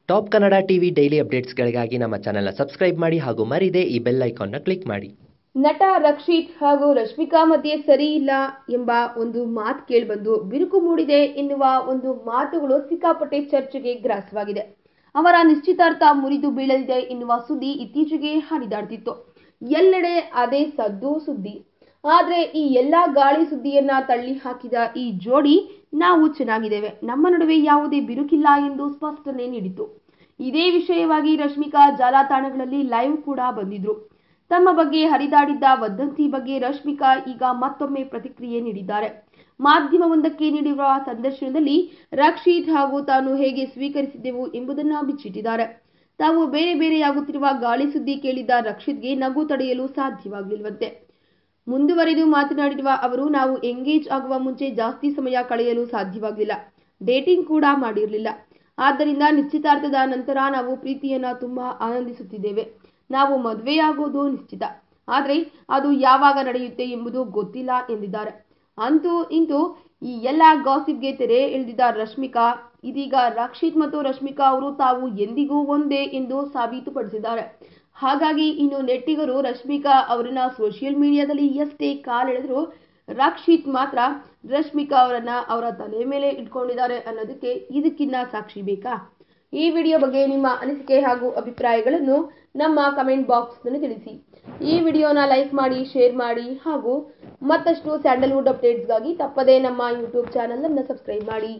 Top Kannada TV daily ಅಪ್ಡೇಟ್ಸ್ಗಳಿಗಾಗಿ ನಮ್ಮ ಚಾನೆಲ್ನ subscribe ಮಾಡಿ ಹಾಗೂ ಮರಿದೇ ಈ ಬೆಲ್ ಐಕಾನ್ನ ಕ್ಲಿಕ್ ಮಾಡಿ. ನಟ ರಕ್ಷಿತ್ ಹಾಗೂ ರಶ್ಮಿಕಾ ಮಧ್ಯೆ ಸರಿ ಇಲ್ಲ ಎಂಬ ಒಂದು ಮಾತು ಕೇಳಿಬಂದು ಬಿರುಕು ಮೂಡಿದೆ ಎನ್ನುವ ಒಂದು ಮಾತುಗಳು ಸಿಕ್ಕಾಪಟ್ಟೆ ಚರ್ಚೆಗೆ ಗ್ರಾಸವಾಗಿದೆ. ಅವರ ನಿಶ್ಚಿತಾರ್ಥ ಮುರಿದು ಬೀಳಲಿದೆ ಎನ್ನುವ ಸುದ್ದಿ ಇತ್ತೀಚೆಗೆ ಹರಿದಾಡ್ತಿತ್ತು. ಎಲ್ಲೆಡೆ ಅದೇ ಸದ್ದು ಸುದ್ದಿ. ಆದ್ರೆ ಈ ಎಲ್ಲಾ ಗಾಳಿ ಸುದ್ದಿಯನ್ನ ತಳ್ಳಿ ಹಾಕಿದ ಈ ಜೋಡಿ ನಾವು ಚೆನ್ನಾಗಿದ್ದೇವೆ, ನಮ್ಮ ನಡುವೆ ಯಾವುದೇ ಬಿರುಕಿಲ್ಲ ಎಂದು ಸ್ಪಷ್ಟನೆ ನೀಡಿತು. ಇದೇ ವಿಷಯವಾಗಿ ರಶ್ಮಿಕಾ ಜಾಲತಾಣಗಳಲ್ಲಿ ಲೈವ್ ಕೂಡ ಬಂದಿದ್ರು. ತಮ್ಮ ಬಗ್ಗೆ ಹರಿದಾಡಿದ್ದ ವದಂತಿ ಬಗ್ಗೆ ರಶ್ಮಿಕಾ ಈಗ ಮತ್ತೊಮ್ಮೆ ಪ್ರತಿಕ್ರಿಯೆ ನೀಡಿದ್ದಾರೆ. ಮಾಧ್ಯಮವೊಂದಕ್ಕೆ ನೀಡಿರುವ ಸಂದರ್ಶನದಲ್ಲಿ ರಕ್ಷಿತ್ ಹಾಗೂ ತಾನು ಹೇಗೆ ಸ್ವೀಕರಿಸಿದ್ದೆವು ಎಂಬುದನ್ನು ಬಿಚ್ಚಿಟ್ಟಿದ್ದಾರೆ. ತಾವು ಬೇರೆ ಬೇರೆಯಾಗುತ್ತಿರುವ ಗಾಳಿ ಸುದ್ದಿ ಕೇಳಿದ್ದ ರಕ್ಷಿತ್ಗೆ ನಗು ತಡೆಯಲು ಸಾಧ್ಯವಾಗಲಿಲ್ವಂತೆ. ಮುಂದುವರೆದು ಮಾತನಾಡಿರುವ ಅವರು, ನಾವು ಎಂಗೇಜ್ ಆಗುವ ಮುಂಚೆ ಜಾಸ್ತಿ ಸಮಯ ಕಳೆಯಲು ಸಾಧ್ಯವಾಗಲಿಲ್ಲ, ಡೇಟಿಂಗ್ ಕೂಡ ಮಾಡಿರಲಿಲ್ಲ. ಆದ್ದರಿಂದ ನಿಶ್ಚಿತಾರ್ಥದ ನಂತರ ನಾವು ಪ್ರೀತಿಯನ್ನ ತುಂಬಾ ಆನಂದಿಸುತ್ತಿದ್ದೇವೆ. ನಾವು ಮದುವೆಯಾಗೋದು ನಿಶ್ಚಿತ, ಆದರೆ ಅದು ಯಾವಾಗ ನಡೆಯುತ್ತೆ ಎಂಬುದು ಗೊತ್ತಿಲ್ಲ ಎಂದಿದ್ದಾರೆ. ಅಂತೂ ಇಂತೂ ಈ ಎಲ್ಲ ಗಾಸಿಪ್ಗೆ ತೆರೆ ಎಳೆದಿದ್ದ ರಶ್ಮಿಕಾ ಇದೀಗ ರಕ್ಷಿತ್ ಮತ್ತು ರಶ್ಮಿಕಾ ಅವರು ತಾವು ಎಂದಿಗೂ ಒಂದೇ ಎಂದು ಸಾಬೀತುಪಡಿಸಿದ್ದಾರೆ. ಹಾಗಾಗಿ ಇನ್ನು ನೆಟ್ಟಿಗರು ರಶ್ಮಿಕಾ ಅವರನ್ನ ಸೋಷಿಯಲ್ ಮೀಡಿಯಾದಲ್ಲಿ ಎಷ್ಟೇ ಕಾಲೆಳೆದರೂ ರಕ್ಷಿತ್ ಮಾತ್ರ ರಶ್ಮಿಕಾ ಅವರನ್ನ ಅವರ ತಲೆ ಮೇಲೆ ಇಟ್ಕೊಂಡಿದ್ದಾರೆ ಅನ್ನೋದಕ್ಕೆ ಇದಕ್ಕಿನ್ನ ಸಾಕ್ಷಿ ಬೇಕಾ? ಈ ವಿಡಿಯೋ ಬಗ್ಗೆ ನಿಮ್ಮ ಅನಿಸಿಕೆ ಹಾಗೂ ಅಭಿಪ್ರಾಯಗಳನ್ನು ನಮ್ಮ ಕಮೆಂಟ್ ಬಾಕ್ಸ್ನಲ್ಲಿ ತಿಳಿಸಿ. ಈ ವಿಡಿಯೋನ ಲೈಕ್ ಮಾಡಿ, ಶೇರ್ ಮಾಡಿ ಹಾಗೂ ಮತ್ತಷ್ಟು ಸ್ಯಾಂಡಲ್ವುಡ್ ಅಪ್ಡೇಟ್ಸ್ಗಾಗಿ ತಪ್ಪದೇ ನಮ್ಮ ಯೂಟ್ಯೂಬ್ ಚಾನಲ್ ಅನ್ನು ಸಬ್ಸ್ಕ್ರೈಬ್ ಮಾಡಿ.